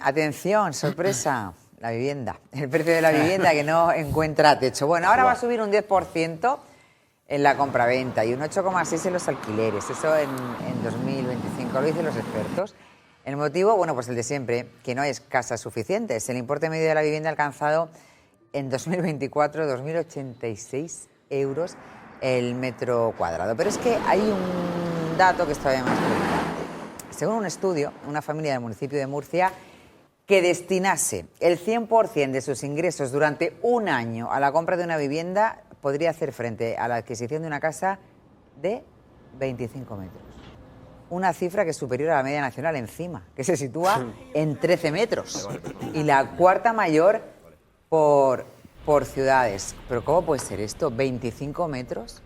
Atención, sorpresa, la vivienda. El precio de la vivienda que no encuentra techo. Bueno, ahora va a subir un 10% en la compraventa y un 8,6% en los alquileres. Eso en 2025, lo dicen los expertos. El motivo, bueno, pues el de siempre, que no hay casas suficientes. El importe medio de la vivienda ha alcanzado en 2024 2.086 euros el metro cuadrado. Pero es que hay un dato que es todavía más preocupante. Según un estudio, una familia del municipio de Murcia que destinase el 100% de sus ingresos durante un año a la compra de una vivienda podría hacer frente a la adquisición de una casa de 25 metros. Una cifra que es superior a la media nacional encima, que se sitúa en 13 metros. Y la cuarta mayor por ciudades. ¿Pero cómo puede ser esto? ¿25 metros?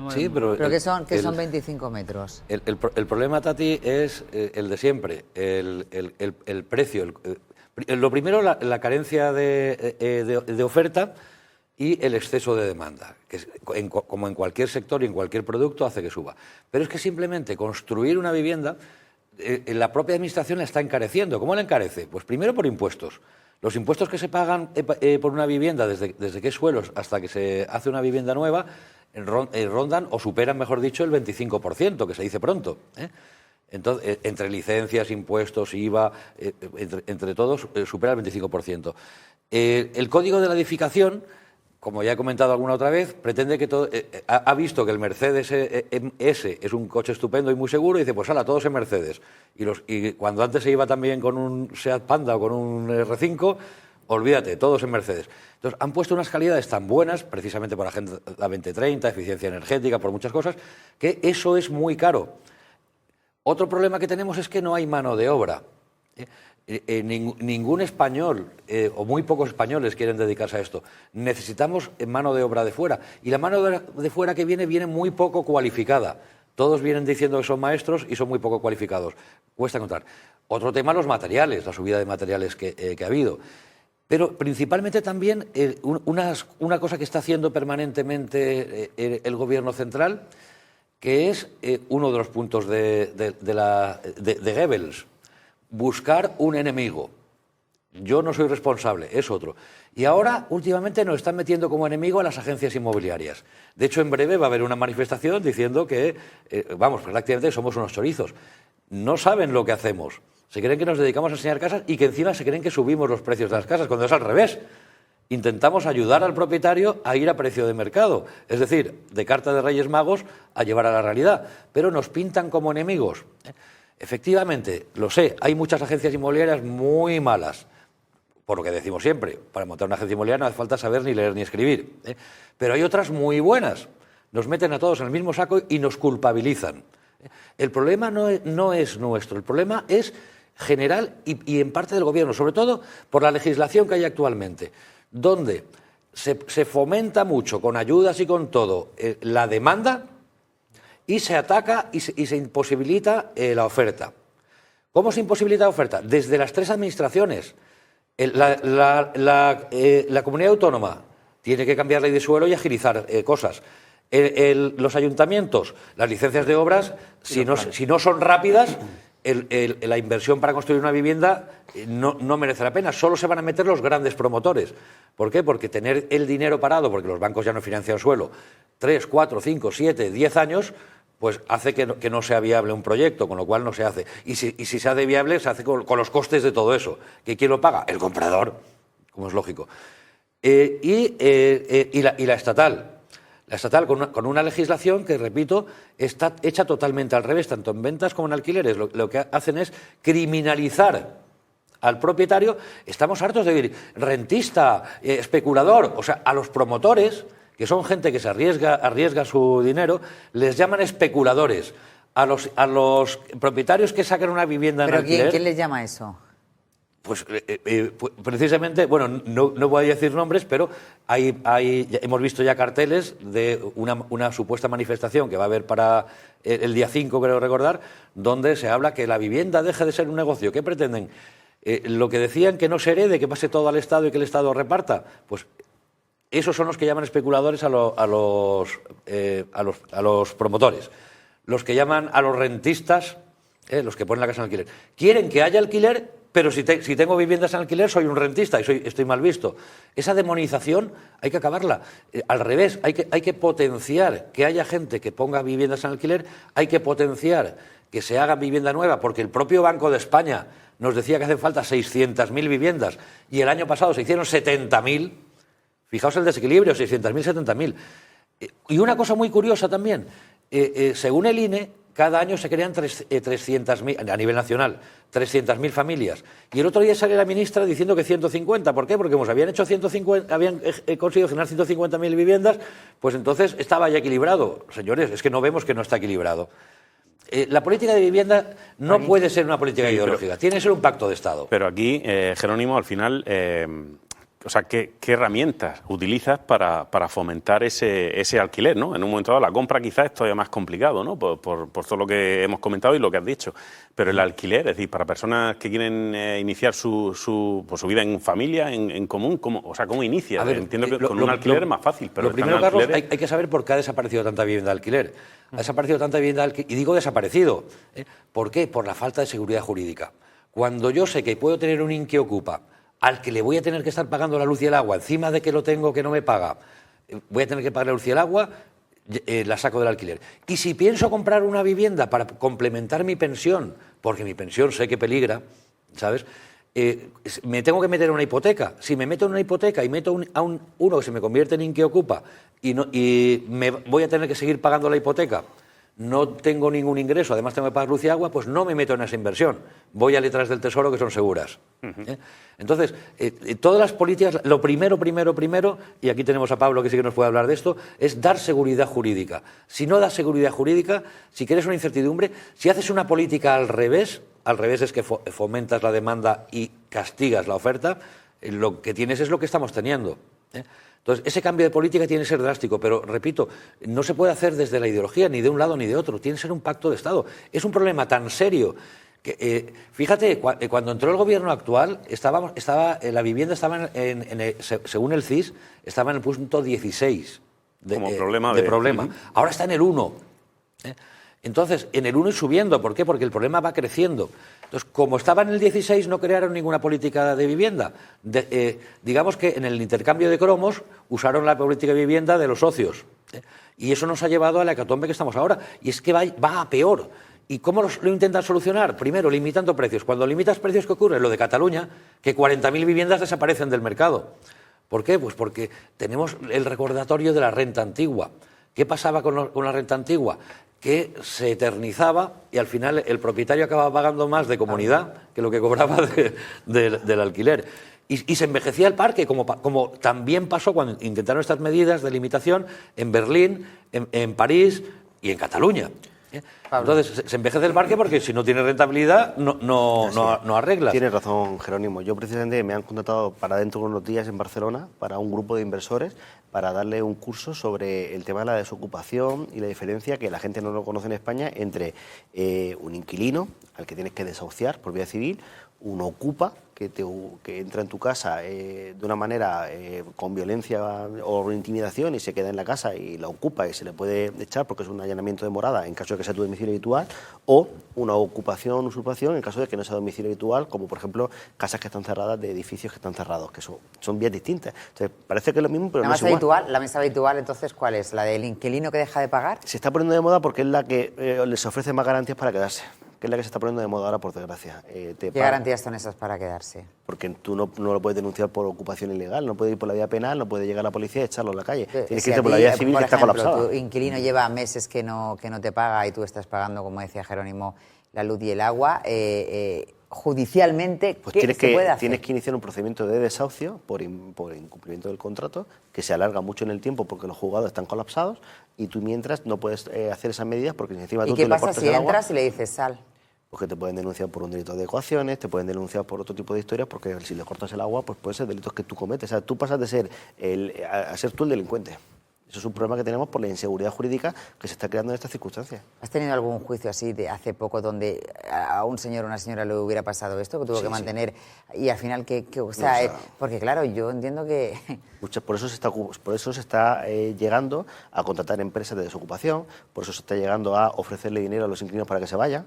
Sí, pero ¿Pero qué son 25 metros? El problema, Tati, es el de siempre, el precio. Lo primero, la carencia de oferta y el exceso de demanda, que como en cualquier sector y en cualquier producto hace que suba. Pero es que simplemente construir una vivienda, la propia administración la está encareciendo. ¿Cómo la encarece? Pues primero por impuestos. Los impuestos que se pagan por una vivienda, desde que es suelos hasta que se hace una vivienda nueva, rondan o superan, mejor dicho, el 25%, que se dice pronto. Entonces, entre licencias, impuestos, IVA, entre todos, supera el 25%. El código de la edificación, como ya he comentado alguna otra vez, pretende que todo. Ha visto que el Mercedes S es un coche estupendo y muy seguro, y dice, pues hala, todos en Mercedes. Y cuando antes se iba también con un Seat Panda o con un R5, olvídate, todos en Mercedes. Entonces, han puesto unas calidades tan buenas, precisamente por Agenda 2030, eficiencia energética, por muchas cosas, que eso es muy caro. Otro problema que tenemos es que no hay mano de obra. Ningún español, o muy pocos españoles quieren dedicarse a esto. Necesitamos mano de obra de fuera. Y la mano de fuera que viene muy poco cualificada. Todos vienen diciendo que son maestros y son muy poco cualificados. Cuesta encontrar. Otro tema, los materiales, la subida de materiales que ha habido. Pero principalmente también una cosa que está haciendo permanentemente el Gobierno central, que es uno de los puntos de Goebbels, buscar un enemigo. Yo no soy responsable, es otro. Y ahora, últimamente, nos están metiendo como enemigo a las agencias inmobiliarias. De hecho, en breve va a haber una manifestación diciendo que, prácticamente somos unos chorizos. No saben lo que hacemos. Se creen que nos dedicamos a enseñar casas y que encima se creen que subimos los precios de las casas, cuando es al revés. Intentamos ayudar al propietario a ir a precio de mercado, es decir, de carta de Reyes Magos a llevar a la realidad, pero nos pintan como enemigos. Efectivamente, lo sé, hay muchas agencias inmobiliarias muy malas, por lo que decimos siempre, para montar una agencia inmobiliaria no hace falta saber ni leer ni escribir, pero hay otras muy buenas, nos meten a todos en el mismo saco y nos culpabilizan. El problema no es nuestro, el problema es general y en parte del Gobierno, sobre todo por la legislación que hay actualmente, donde se fomenta mucho, con ayudas y con todo, la demanda y se ataca y se imposibilita la oferta. ¿Cómo se imposibilita la oferta? Desde las tres administraciones. La comunidad autónoma tiene que cambiar ley de suelo y agilizar cosas. Los ayuntamientos, las licencias de obras, si no son rápidas, la inversión para construir una vivienda no merece la pena. Solo se van a meter los grandes promotores. ¿Por qué? Porque tener el dinero parado, porque los bancos ya no financian suelo, 3, 4, 5, 7, 10 años, pues hace que no sea viable un proyecto, con lo cual no se hace. Y si se hace viable, se hace con los costes de todo eso. ¿Que quién lo paga? El comprador, como es lógico. Y la estatal. La estatal con una legislación que, repito, está hecha totalmente al revés, tanto en ventas como en alquileres. Lo que hacen es criminalizar al propietario. Estamos hartos de decir rentista, especulador, o sea, a los promotores, que son gente que se arriesga su dinero, les llaman especuladores. A los propietarios que sacan una vivienda en alquiler... ¿Pero quién les llama eso? Pues precisamente, bueno, no voy a decir nombres, pero hemos visto ya carteles de una supuesta manifestación que va a haber para el día 5, creo recordar, donde se habla que la vivienda deje de ser un negocio. ¿Qué pretenden? Lo que decían, que no se herede, que pase todo al Estado y que el Estado reparta, pues esos son los que llaman especuladores a los promotores. Los que llaman a los rentistas, los que ponen la casa en alquiler. Quieren que haya alquiler pero si tengo viviendas en alquiler soy un rentista y estoy mal visto. Esa demonización hay que acabarla. Al revés, hay que potenciar que haya gente que ponga viviendas en alquiler, hay que potenciar que se haga vivienda nueva, porque el propio Banco de España nos decía que hacen falta 600.000 viviendas y el año pasado se hicieron 70.000. Fijaos el desequilibrio, 600.000, 70.000. Y una cosa muy curiosa también, según el INE, cada año se crean 300.000, a nivel nacional, 300.000 familias. Y el otro día sale la ministra diciendo que 150. ¿Por qué? Porque como se habían hecho 150, habían conseguido generar 150.000 viviendas, pues entonces estaba ya equilibrado. Señores, es que no vemos que no está equilibrado. La política de vivienda no puede ser una política ideológica, tiene que ser un pacto de Estado. Pero aquí, Jerónimo, al final, o sea, ¿qué herramientas utilizas para fomentar ese alquiler, ¿no? En un momento dado, la compra quizás es todavía más complicado, ¿no? Por todo lo que hemos comentado y lo que has dicho. Pero el alquiler, es decir, para personas que quieren iniciar su vida en familia, en común, ¿cómo inicia? Entiendo que con un alquiler es más fácil. Pero lo primero, Carlos, hay que saber por qué ha desaparecido tanta vivienda de alquiler. Ha desaparecido tanta vivienda de alquiler, y digo desaparecido. ¿Por qué? Por la falta de seguridad jurídica. Cuando yo sé que puedo tener un inquiocupa al que le voy a tener que estar pagando la luz y el agua, encima de que lo tengo que no me paga, voy a tener que pagar la luz y el agua, la saco del alquiler. Y si pienso comprar una vivienda para complementar mi pensión, porque mi pensión sé que peligra, ¿sabes?, me tengo que meter en una hipoteca. Si me meto en una hipoteca y meto a uno que se me convierte en inquiocupa y me voy a tener que seguir pagando la hipoteca, no tengo ningún ingreso, además tengo que pagar luz y agua, pues no me meto en esa inversión. Voy a letras del Tesoro que son seguras. Entonces, todas las políticas, lo primero, y aquí tenemos a Pablo que sí que nos puede hablar de esto, es dar seguridad jurídica. Si no das seguridad jurídica, si quieres una incertidumbre, si haces una política al revés es que fomentas la demanda y castigas la oferta, lo que tienes es lo que estamos teniendo. Entonces, ese cambio de política tiene que ser drástico, pero, repito, no se puede hacer desde la ideología, ni de un lado ni de otro, tiene que ser un pacto de Estado. Es un problema tan serio que, fíjate, cuando entró el gobierno actual, la vivienda estaba, según el CIS, estaba en el punto 16 de problema. Ahora está en el 1. Entonces, en el 1 y subiendo. ¿Por qué? Porque el problema va creciendo. Entonces, como estaba en el 16, no crearon ninguna política de vivienda. Digamos que en el intercambio de cromos usaron la política de vivienda de los socios. Y eso nos ha llevado a la hecatombe que estamos ahora. Y es que va a peor. ¿Y cómo lo intentan solucionar? Primero, limitando precios. Cuando limitas precios, ¿qué ocurre? Lo de Cataluña, que 40.000 viviendas desaparecen del mercado. ¿Por qué? Pues porque tenemos el recordatorio de la renta antigua. ¿Qué pasaba con la renta antigua? Que se eternizaba y al final el propietario acababa pagando más de comunidad que lo que cobraba del alquiler. Y se envejecía el parque, como también pasó cuando intentaron estas medidas de limitación en Berlín, en París y en Cataluña. Entonces, se envejece el parque porque si no tiene rentabilidad no arreglas. Tienes razón, Jerónimo. Yo precisamente me han contratado para dentro de unos días en Barcelona para un grupo de inversores para darle un curso sobre el tema de la desocupación y la diferencia, que la gente no lo conoce en España, entre un inquilino al que tienes que desahuciar por vía civil, un ocupa que entra en tu casa de una manera con violencia o intimidación y se queda en la casa y la ocupa y se le puede echar porque es un allanamiento de morada en caso de que sea tu domicilio habitual, o una ocupación, usurpación en caso de que no sea domicilio habitual, como por ejemplo casas que están cerradas de edificios que están cerrados, que son vías distintas. Entonces, parece que es lo mismo, pero no es igual. La mesa habitual, entonces, ¿cuál es? ¿La del inquilino que deja de pagar? Se está poniendo de moda porque es la que les ofrece más garantías para quedarse, que es la que se está poniendo de moda ahora, por desgracia. ¿Qué garantías son esas para quedarse? Porque tú no lo puedes denunciar por ocupación ilegal, no puedes ir por la vía penal, no puede llegar la policía y echarlo a la calle. Tienes que irte por la vía civil, que está colapsada. Tu inquilino lleva meses que no te paga y tú estás pagando, como decía Jerónimo, la luz y el agua. Judicialmente, pues ¿qué se puede hacer? Tienes que iniciar un procedimiento de desahucio por incumplimiento del contrato, que se alarga mucho en el tiempo porque los juzgados están colapsados y tú mientras no puedes hacer esas medidas porque encima tú ¿Y qué pasa si entras y le dices sal? Porque te pueden denunciar por un delito de coacciones, te pueden denunciar por otro tipo de historias, porque si le cortas el agua, pues puede ser delitos que tú cometes. O sea, tú pasas de ser a ser tú el delincuente. Eso es un problema que tenemos por la inseguridad jurídica que se está creando en estas circunstancias. ¿Has tenido algún juicio así de hace poco donde a un señor o una señora le hubiera pasado esto, que tuvo que mantener y al final porque claro, yo entiendo que por eso se está llegando a contratar empresas de desocupación, por eso se está llegando a ofrecerle dinero a los inquilinos para que se vayan.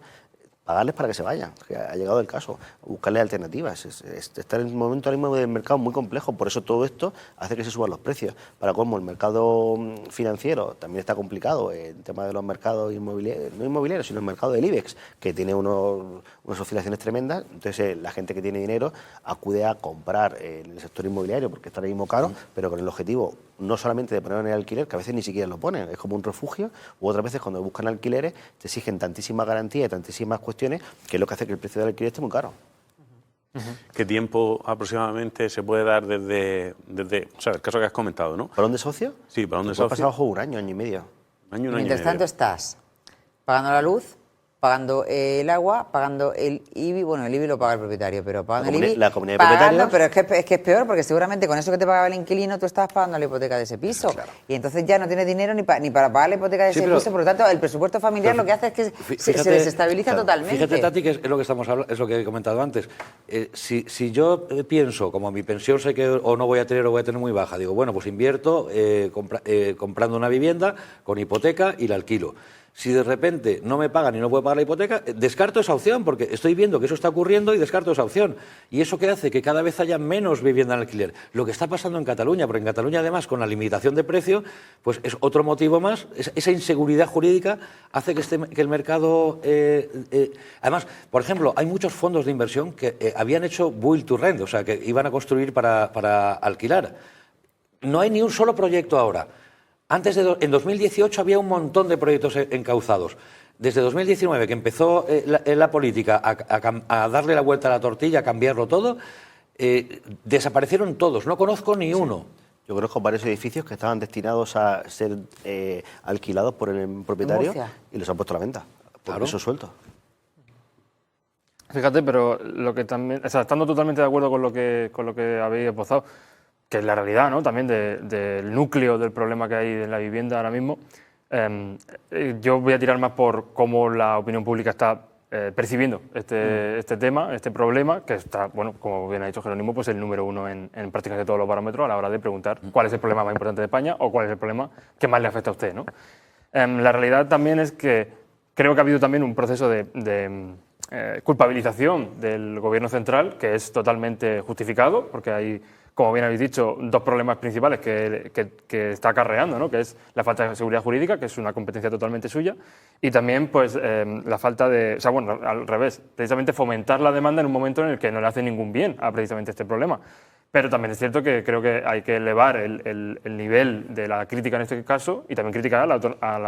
pagarles para que se vayan, que ha llegado el caso, buscarles alternativas. Está en un momento ahora mismo del mercado muy complejo, por eso todo esto hace que se suban los precios. Para cómo el mercado financiero también está complicado, el tema de los mercados inmobiliarios, no inmobiliarios, sino el mercado del IBEX, que tiene unas oscilaciones tremendas, entonces la gente que tiene dinero acude a comprar en el sector inmobiliario porque está ahora mismo caro, pero con el objetivo no solamente de ponerlo en el alquiler, que a veces ni siquiera lo ponen, es como un refugio, u otras veces cuando buscan alquileres te exigen tantísimas garantías y tantísimas cuestiones que es lo que hace que el precio del alquiler esté muy caro. ¿Qué tiempo aproximadamente se puede dar desde o sea, el caso que has comentado, ¿no? ¿Parón de socio? Sí, parón de Puede socio. pasar bajo un año y medio. Mientras tanto estás pagando la luz, pagando el agua, pagando el IBI, bueno, el IBI lo paga el propietario, pero pagando el IBI, la comunidad de pagando, propietarios. pero es que es peor, porque seguramente con eso que te pagaba el inquilino tú estabas pagando la hipoteca de ese piso, y entonces ya no tienes dinero ni para pagar la hipoteca de ese piso, por lo tanto el presupuesto familiar lo que hace es que se desestabiliza totalmente. Fíjate, Tati, que es lo que estamos hablando, es lo que he comentado antes. Si yo pienso, como mi pensión sé que o no voy a tener o voy a tener muy baja, digo, bueno, pues invierto comprando una vivienda con hipoteca y la alquilo. Si de repente no me pagan y no puedo pagar la hipoteca, descarto esa opción, porque estoy viendo que eso está ocurriendo y descarto esa opción. Y eso que hace que cada vez haya menos vivienda en alquiler. Lo que está pasando en Cataluña, porque en Cataluña además con la limitación de precio, pues es otro motivo más, esa inseguridad jurídica hace que el mercado... además, por ejemplo, hay muchos fondos de inversión que habían hecho build to rent, o sea, que iban a construir para alquilar. No hay ni un solo proyecto ahora. Antes en 2018 había un montón de proyectos encauzados. Desde 2019, que empezó la política a darle la vuelta a la tortilla, a cambiarlo todo, desaparecieron todos. No conozco ni uno. Yo conozco varios edificios que estaban destinados a ser alquilados por el propietario y los han puesto a la venta, por eso suelto. Fíjate, pero lo que también, o sea, estando totalmente de acuerdo con lo que habéis esbozado, que es la realidad, ¿no? También del núcleo del problema que hay en la vivienda ahora mismo. Yo voy a tirar más por cómo la opinión pública está percibiendo este tema, este problema, que está, bueno, como bien ha dicho Jerónimo, pues el número uno en prácticamente todos los parámetros a la hora de preguntar cuál es el problema más importante de España o cuál es el problema que más le afecta a usted, ¿no? La realidad también es que creo que ha habido también un proceso de culpabilización del gobierno central que es totalmente justificado, porque hay, como bien habéis dicho, dos problemas principales que está acarreando, ¿no? Que es la falta de seguridad jurídica, que es una competencia totalmente suya, y también pues la falta de, o sea, bueno, al revés, precisamente fomentar la demanda en un momento en el que no le hace ningún bien a precisamente este problema. Pero también es cierto que creo que hay que elevar el nivel de la crítica en este caso y también criticar a las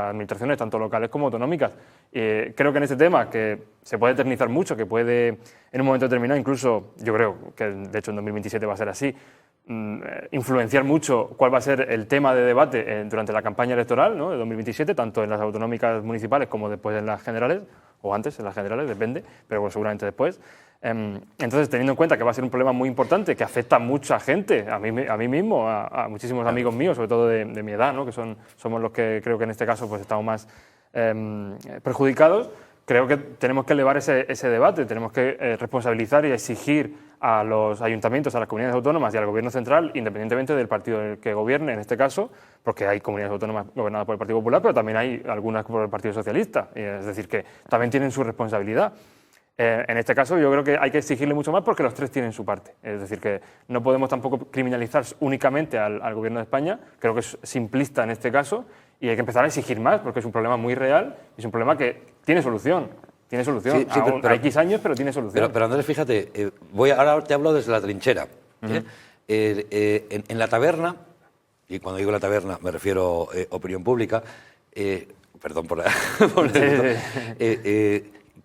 administraciones, tanto locales como autonómicas. Creo que en este tema, que se puede eternizar mucho, que puede en un momento determinado, incluso yo creo que de hecho en 2027 va a ser así, influenciar mucho cuál va a ser el tema de debate durante la campaña electoral, ¿no?, de 2027, tanto en las autonómicas municipales como después en las generales, o antes en las generales, depende, pero bueno, seguramente después. Entonces, teniendo en cuenta que va a ser un problema muy importante, que afecta a mucha gente, a mí mismo, a muchísimos amigos míos, sobre todo de mi edad, ¿no?, que somos los que creo que en este caso pues estamos más perjudicados, creo que tenemos que elevar ese debate, tenemos que responsabilizar y exigir a los ayuntamientos, a las comunidades autónomas y al gobierno central, independientemente del partido que gobierne en este caso, porque hay comunidades autónomas gobernadas por el Partido Popular, pero también hay algunas por el Partido Socialista, es decir, que también tienen su responsabilidad. En este caso yo creo que hay que exigirle mucho más porque los tres tienen su parte. Es decir, que no podemos tampoco criminalizar únicamente al Gobierno de España, creo que es simplista en este caso, y hay que empezar a exigir más porque es un problema muy real y es un problema que tiene solución. Tiene solución. Sí, pero hay X años, pero tiene solución. Pero Andrés, fíjate, ahora te hablo desde la trinchera. En la taberna, y cuando digo la taberna me refiero opinión pública, perdón por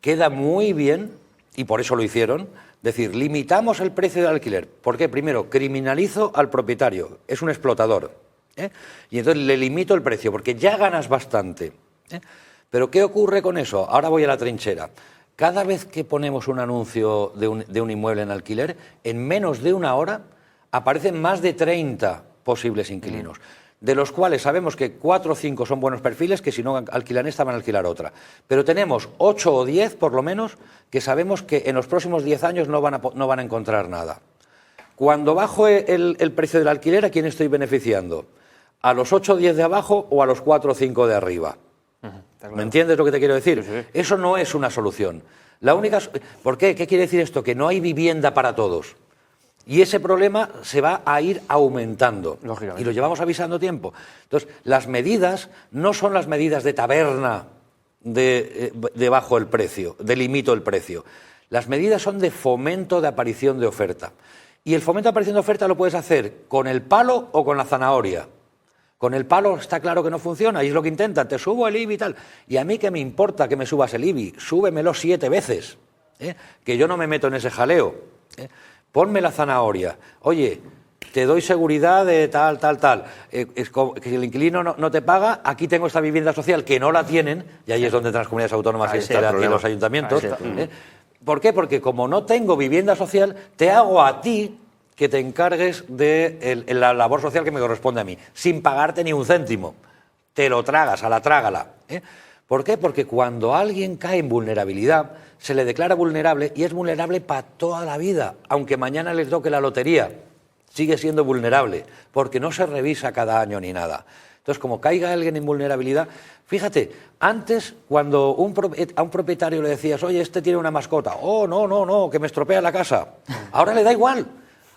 queda muy bien, y por eso lo hicieron, decir, limitamos el precio del alquiler. ¿Por qué? Primero, criminalizo al propietario, es un explotador. Y entonces le limito el precio, porque ya ganas bastante. Pero ¿qué ocurre con eso? Ahora voy a la trinchera. Cada vez que ponemos un anuncio de un inmueble en alquiler, en menos de una hora aparecen más de 30 posibles inquilinos, de los cuales sabemos que 4 o 5 son buenos perfiles, que si no alquilan esta van a alquilar otra. Pero tenemos 8 o 10, por lo menos, que sabemos que en los próximos 10 años no van a encontrar nada. Cuando bajo el precio del alquiler, ¿a quién estoy beneficiando? ¿A los 8 o 10 de abajo o a los 4 o 5 de arriba? ¿Me entiendes lo que te quiero decir? Sí, sí. Eso no es una solución. ¿Por qué? ¿Qué quiere decir esto? Que no hay vivienda para todos. Y ese problema se va a ir aumentando. Lógicamente. Y lo llevamos avisando tiempo. Entonces, las medidas no son las medidas de taberna de bajo el precio, de limito el precio. Las medidas son de fomento de aparición de oferta. Y el fomento de aparición de oferta lo puedes hacer con el palo o con la zanahoria. Con el palo está claro que no funciona y es lo que intentan. Te subo el IBI y tal. Y a mí qué me importa que me subas el IBI. Súbemelo 7 veces. Que yo no me meto en ese jaleo. Ponme la zanahoria. Oye, te doy seguridad de tal. Es como que si el inquilino no te paga, aquí tengo esta vivienda social que no la tienen, y ahí es donde entran las comunidades autónomas y los ayuntamientos. ¿Por qué? Porque como no tengo vivienda social, te hago a ti que te encargues de la labor social que me corresponde a mí, sin pagarte ni un céntimo. Te lo tragas, a la trágala. ¿Por qué? Porque cuando alguien cae en vulnerabilidad, se le declara vulnerable y es vulnerable para toda la vida. Aunque mañana le toque la lotería, sigue siendo vulnerable, porque no se revisa cada año ni nada. Entonces, como caiga alguien en vulnerabilidad, fíjate, antes cuando a un propietario le decías, oye, este tiene una mascota, oh, no, que me estropea la casa, ahora le da igual.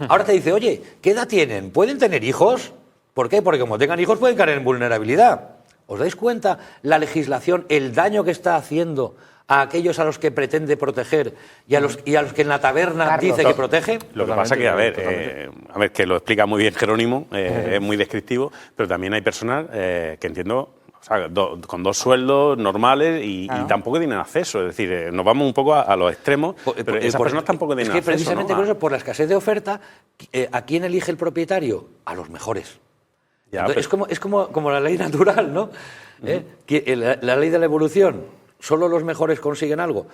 Ahora te dice, oye, ¿qué edad tienen? ¿Pueden tener hijos? ¿Por qué? Porque como tengan hijos pueden caer en vulnerabilidad. ¿Os dais cuenta la legislación, el daño que está haciendo a aquellos a los que pretende proteger y a los que en la taberna Carlos, dice que protege? Lo que pasa que, a ver, que lo explica muy bien Jerónimo, es muy descriptivo, pero también hay personas que entiendo, o sea, con 2 sueldos normales y tampoco tienen acceso. Es decir, nos vamos un poco a los extremos, pero esas personas tampoco tienen acceso. Es que precisamente por eso, por la escasez de oferta, ¿a quién elige el propietario? A los mejores. Ya, Es como la ley natural, ¿no? La ley de la evolución. Solo los mejores consiguen algo.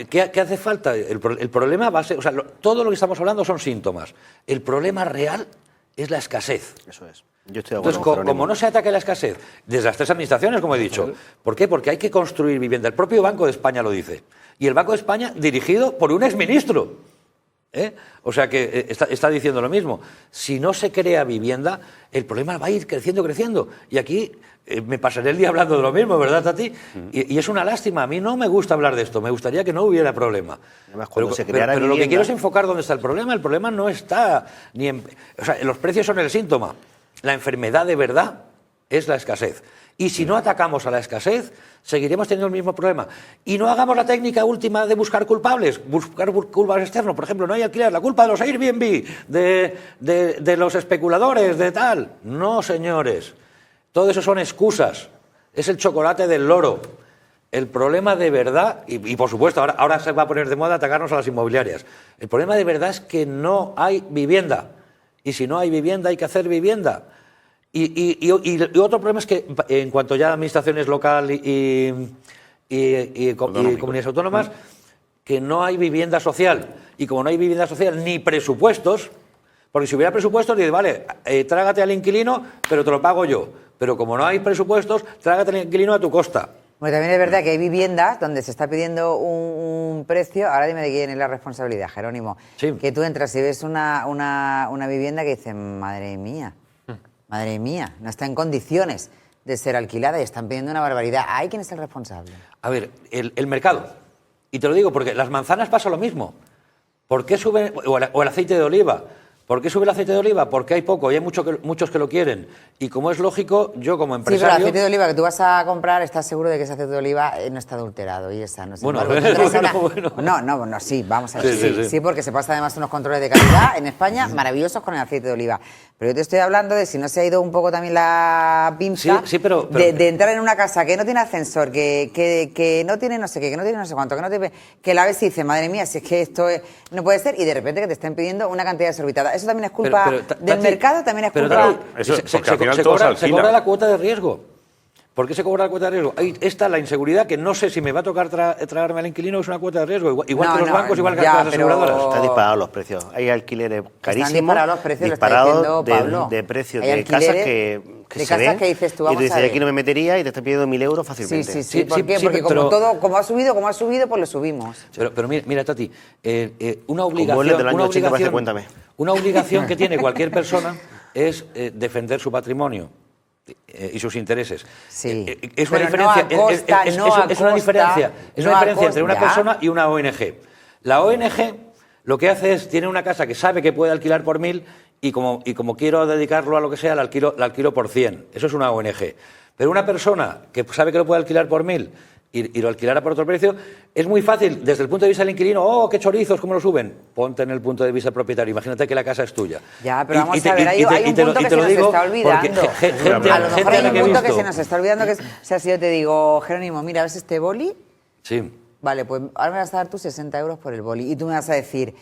¿Qué hace falta? El problema va a ser... O sea, todo lo que estamos hablando son síntomas. El problema real es la escasez. Eso es. Yo estoy de acuerdo. Entonces, como no se ataque la escasez, desde las 3 administraciones, como he dicho, ¿por qué? Porque hay que construir vivienda. El propio Banco de España lo dice. Y el Banco de España dirigido por un exministro. O sea que está diciendo lo mismo. Si no se crea vivienda, el problema va a ir creciendo. Y aquí me pasaré el día hablando de lo mismo, ¿verdad, Tati? Y es una lástima. A mí no me gusta hablar de esto. Me gustaría que no hubiera problema. Además, Pero lo que quiero es enfocar dónde está el problema. El problema no está ni en... O sea, los precios son el síntoma. La enfermedad de verdad es la escasez. Y si no atacamos a la escasez, seguiremos teniendo el mismo problema. Y no hagamos la técnica última de buscar culpables externos. Por ejemplo, no hay alquiler, la culpa de los Airbnb, de los especuladores, de tal. No, señores. Todo eso son excusas. Es el chocolate del loro. El problema de verdad, y por supuesto, ahora se va a poner de moda atacarnos a las inmobiliarias. El problema de verdad es que no hay vivienda. Y si no hay vivienda, hay que hacer vivienda. Y otro problema es que, en cuanto ya a administraciones locales y comunidades autónomas, que no hay vivienda social. Y como no hay vivienda social ni presupuestos, porque si hubiera presupuestos, dices, vale, trágate al inquilino, pero te lo pago yo. Pero como no hay presupuestos, trágate al inquilino a tu costa. Bueno, también es verdad que hay viviendas donde se está pidiendo un precio. Ahora dime de quién es la responsabilidad, Jerónimo. Sí. Que tú entras y ves una vivienda que dices, madre mía, no está en condiciones de ser alquilada y están pidiendo una barbaridad. ¿Hay quién es el responsable? A ver, el mercado. Y te lo digo porque las manzanas pasa lo mismo. ¿Por qué sube, o el aceite de oliva? ¿Por qué sube el aceite de oliva? Porque hay poco y hay muchos que lo quieren. Y como es lógico, yo como empresario... Sí, pero el aceite de oliva que tú vas a comprar, estás seguro de que ese aceite de oliva no está adulterado y es sano. Bueno, No, sí, vamos a ver. Sí, porque se pasa además unos controles de calidad en España maravillosos con el aceite de oliva. Pero yo te estoy hablando de si no se ha ido un poco también la pinza pero de entrar en una casa que no tiene ascensor, que no tiene no sé qué, que no tiene no sé cuánto, que la ves y dices, madre mía, si es que esto no puede ser, y de repente que te estén pidiendo una cantidad desorbitada. Eso también es culpa del mercado, también es culpa... Se cobra la cuota de riesgo. ¿Por qué se cobra la cuota de riesgo? Ahí está la inseguridad, que no sé si me va a tocar tragarme al inquilino, es una cuota de riesgo. Igual que los bancos, igual que las aseguradoras. Están disparados los precios. Hay alquileres carísimos. Están disparados los precios, disparados de precios de casas que de se casas ven, que dices tú, vamos y tú dices, a ver. aquí no me metería y te están pidiendo 1.000 euros fácilmente. Sí. ¿Por qué? Porque como ha subido, pues lo subimos. Pero mira, Tati, una Como el del año 80, parece, cuéntame. Una obligación que tiene cualquier persona es defender su patrimonio. y sus intereses. Sí. Es una Pero no diferencia, a costa, es no a una diferencia, costa, es no una a diferencia entre una costa. persona y una ONG. La ONG lo que hace es, tiene una casa que sabe que puede alquilar por 1.000 y como quiero dedicarlo a lo que sea, la alquilo por 100. Eso es una ONG. Pero una persona que sabe que lo puede alquilar por 1.000 y lo alquilará por otro precio, es muy fácil, desde el punto de vista del inquilino, ¡oh, qué chorizos, cómo lo suben! Ponte en el punto de vista del propietario, imagínate que la casa es tuya. Ya, pero vamos a ver, hay un punto que se nos está olvidando. A lo mejor hay un punto que se nos está olvidando, que es, o sea, si yo te digo, Jerónimo, mira, ¿ves este boli? Sí. Vale, pues ahora me vas a dar tú 60 euros por el boli. Y tú me vas a decir...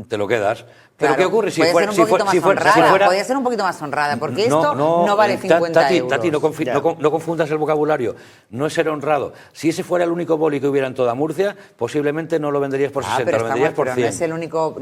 te lo quedas. Pero claro, ¿qué ocurre si puede fuera... Podría ser un poquito más honrada, porque esto no vale 50 euros. Tati, no confundas el vocabulario. No es ser honrado. Si ese fuera el único boli que hubiera en toda Murcia, posiblemente no lo venderías por 60, lo venderías por 100. Pero no es el único...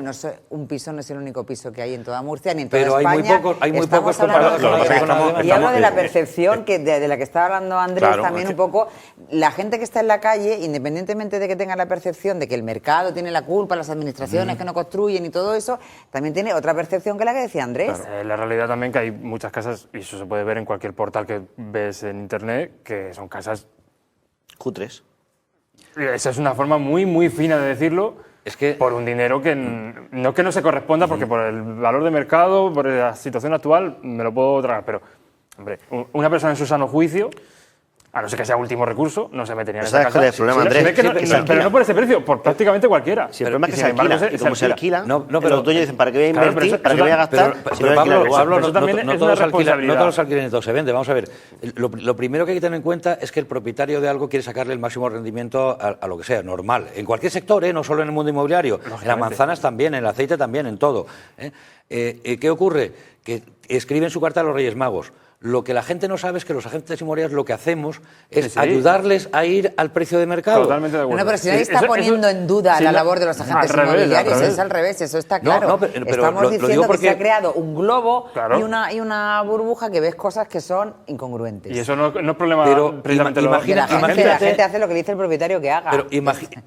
un piso no es el único piso que hay en toda Murcia, ni en toda pero España. Hay muy pocos compradores. Y hablo de la percepción de la que estaba hablando Andrés, Claro, también un poco. La gente que está en la calle, independientemente de que tenga la percepción de que el mercado tiene la culpa, las administraciones que no construyen y todo eso, también tiene otra percepción que la que decía Andrés. Claro. La realidad también que hay muchas casas, y eso se puede ver en cualquier portal que ves en internet, que son casas... Cutres. Esa es una forma muy, muy fina de decirlo, Es que... por un dinero que no se corresponda, porque por el valor de mercado, por la situación actual, me lo puedo tragar. Pero, hombre, una persona en su sano juicio, a no ser que sea último recurso, no se metería en esa casa. ¿Sabes cuál es el problema, Andrés? Pero no por ese precio, por prácticamente cualquiera. Si el problema es que se alquila, y como se alquila, pero los dueños dicen, ¿para qué voy a invertir? ¿Para qué voy a gastar? Pero Pablo, eso también no es todos una alquilan, no responsabilidad. todos alquilan y todo se vende. Vamos a ver, lo primero que hay que tener en cuenta es que el propietario de algo quiere sacarle el máximo rendimiento a lo que sea, normal. En cualquier sector, no solo en el mundo inmobiliario. En las manzanas también, en el aceite también, en todo. ¿Qué ocurre? Que escriben su carta a los Reyes Magos. Lo que la gente no sabe es que los agentes inmobiliarios lo que hacemos es ayudarles a ir al precio de mercado. Totalmente de acuerdo. Bueno, pero si nadie está poniendo en duda la labor de los agentes inmobiliarios, es al revés, eso está claro. Pero estamos lo diciendo digo que porque... se ha creado un globo Claro. y una burbuja que ves cosas que son incongruentes. Y eso no es problema Pero precisamente la imagínate- gente hace lo que le dice el propietario que haga. Pero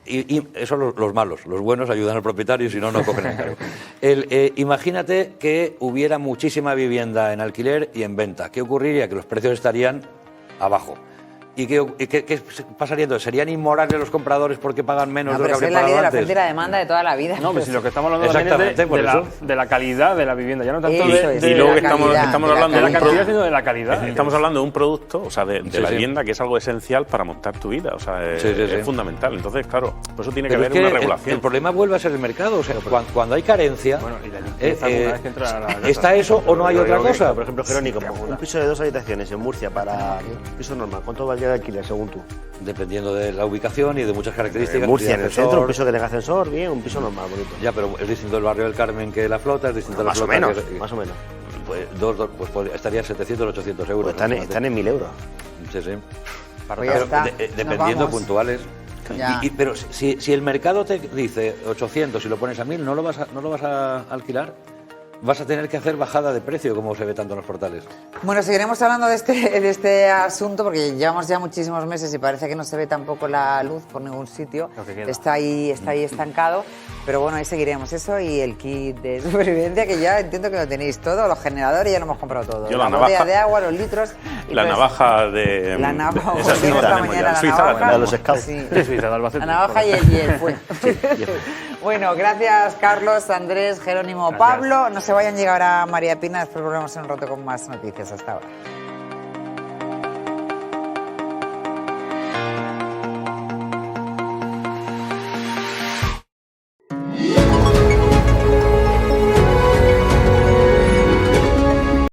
y eso los malos, los buenos ayudan al propietario y si no, no cogen el cargo. Imagínate que hubiera muchísima vivienda en alquiler y en venta. ¿Qué ocurriría? Que los precios estarían abajo. ¿Y qué pasaría entonces? ¿Serían inmorales los compradores porque pagan menos de lo que pero habrían es la ley pagado de la antes? oferta y la demanda de toda la vida. No, pero si lo que estamos hablando también es de la calidad de la vivienda, ya no tanto Eso de es, Y de luego la estamos calidad, hablando de de la un la cantidad, producto. sino de la calidad. Estamos hablando de un producto, o sea, de Sí, la sí. vivienda, que es algo esencial para montar tu vida, o sea, es Sí. fundamental. Entonces, claro, por eso tiene que Pero haber es que una regulación. el problema vuelve a ser el mercado. O sea, cuando hay carencia, Bueno, y la limpieza, una vez que entra a la casa. ¿está eso o no hay Yo otra digo que, cosa? Por ejemplo, Jerónimo, un piso de 2 habitaciones en Murcia para un piso normal, ¿cuánto valdría de alquiler según tú? Dependiendo de la ubicación y de muchas características. En Murcia, y en el ascensor. centro, un piso que tenga ascensor, bien, un piso normal, bonito. Ya, pero es distinto el barrio del Carmen que la Flota, es distinto la Más o Flota menos, que... más o menos. Pues estaría 700 o 800 euros. Pues están en 1.000 euros. Sí, sí. Pues ya está, nos Dependiendo vamos. puntuales. Ya. Pero si el mercado te dice 800 y lo pones a 1.000, ¿no lo vas a alquilar? Vas a tener que hacer bajada de precio, como se ve tanto en los portales. Bueno, seguiremos hablando de este asunto porque llevamos ya muchísimos meses y parece que no se ve tampoco la luz por ningún sitio. Lo que queda. Está ahí estancado. Pero bueno, ahí seguiremos eso y el kit de supervivencia que ya entiendo que lo tenéis todo, los generadores ya lo hemos comprado todo. Yo la la botella navaja- de agua, los litros. y La pues, navaja de... La navaja, esa sí esta la tenemos mañana ya. la Suiza navaja. la tenemos. La de los scouts. Sí. De Suiza, de Albacete. La navaja y el fuego. Bueno, gracias Carlos, Andrés, Jerónimo, Gracias. Pablo. No se vayan, llega ahora María Pina, después volvemos en un rato con más noticias. Hasta ahora.